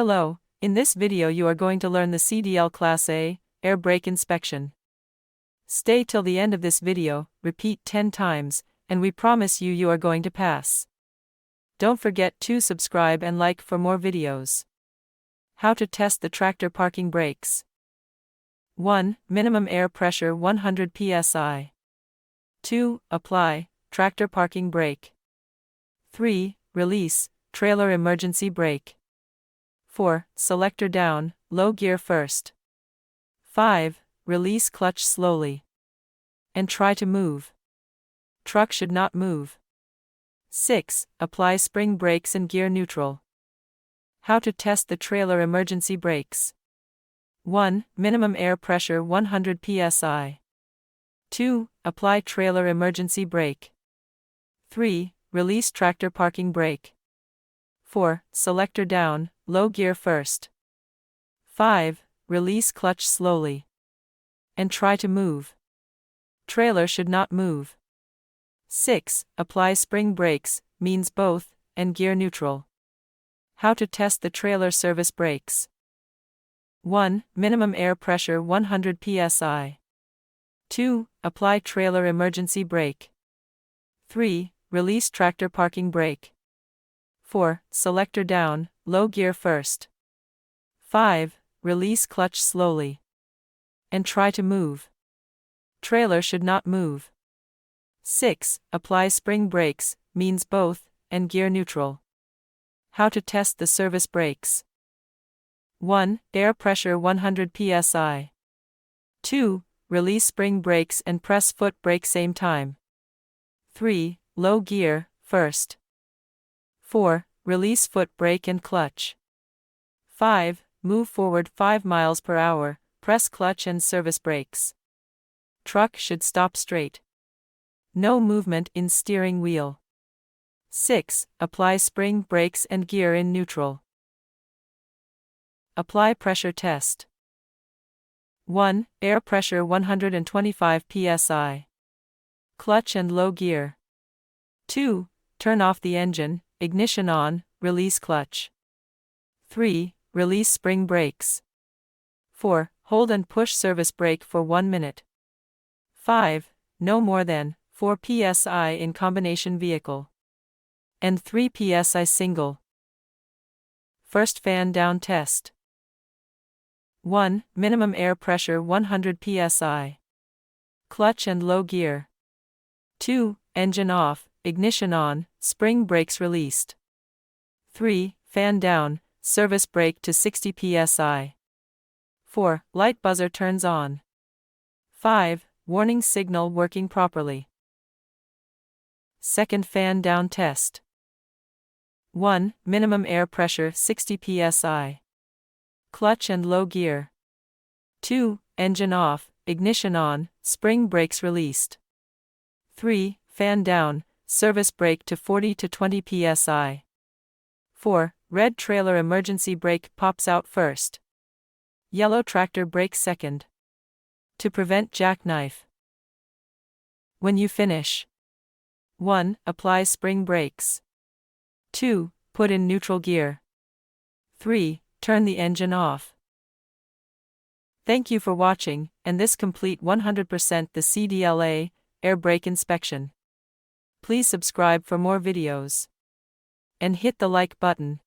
Hello, in this video you are going to learn the Cdl-A air brake inspection. Stay till the end of this video, repeat 10 times, and we promise you are going to pass. Don't forget to subscribe and like for more videos. How to test the tractor parking brakes. 1. Minimum air pressure 100 psi. 2. Apply tractor parking brake. 3. Release trailer emergency brake. 4. Selector down, low gear first. 5. Release clutch slowly. And try to move. Truck should not move. 6. Apply spring brakes and gear neutral. How to test the trailer emergency brakes. 1. Minimum air pressure 100 psi. 2. Apply trailer emergency brake. 3. Release tractor parking brake. 4. Selector down, low gear first. 5. Release clutch slowly. And try to move. Trailer should not move. 6. Apply spring brakes, means both, and gear neutral. How to test the trailer service brakes. 1. Minimum air pressure 100 psi. 2. Apply trailer emergency brake. 3. Release tractor parking brake. 4. Selector down, low gear first. 5. Release clutch slowly. And try to move. Trailer should not move. 6. Apply spring brakes, means both, and gear neutral. How to test the service brakes. 1. Air pressure 100 psi. 2. Release spring brakes and press foot brake same time. 3. Low gear, first. 4. Release foot brake and clutch. 5. Move forward 5 miles per hour, press clutch and service brakes. Truck should stop straight. No movement in steering wheel. 6. Apply spring brakes and gear in neutral. Apply pressure test. 1. Air pressure 125 psi. Clutch and low gear. 2. Turn off the engine, ignition on, release clutch. 3. Release spring brakes. 4. Hold and push service brake for 1 minute. 5. No more than 4 psi in combination vehicle. And 3 psi single. First fan down test. 1. Minimum air pressure 100 psi. Clutch and low gear. 2. Engine off, ignition on, spring brakes released. 3. Fan down, service brake to 60 psi. 4. Light buzzer turns on. 5. Warning signal working properly. Second fan down test. 1. Minimum air pressure 60 psi. Clutch and low gear. 2. Engine off, ignition on, spring brakes released. 3. Fan down, service brake to 40 to 20 psi. 4. Red trailer emergency brake pops out first. Yellow tractor brake second. To prevent jackknife. When you finish. 1. Apply spring brakes. 2. Put in neutral gear. 3. Turn the engine off. Thank you for watching, and this complete 100% the Cdl-A air brake inspection. Please subscribe for more videos. And hit the like button.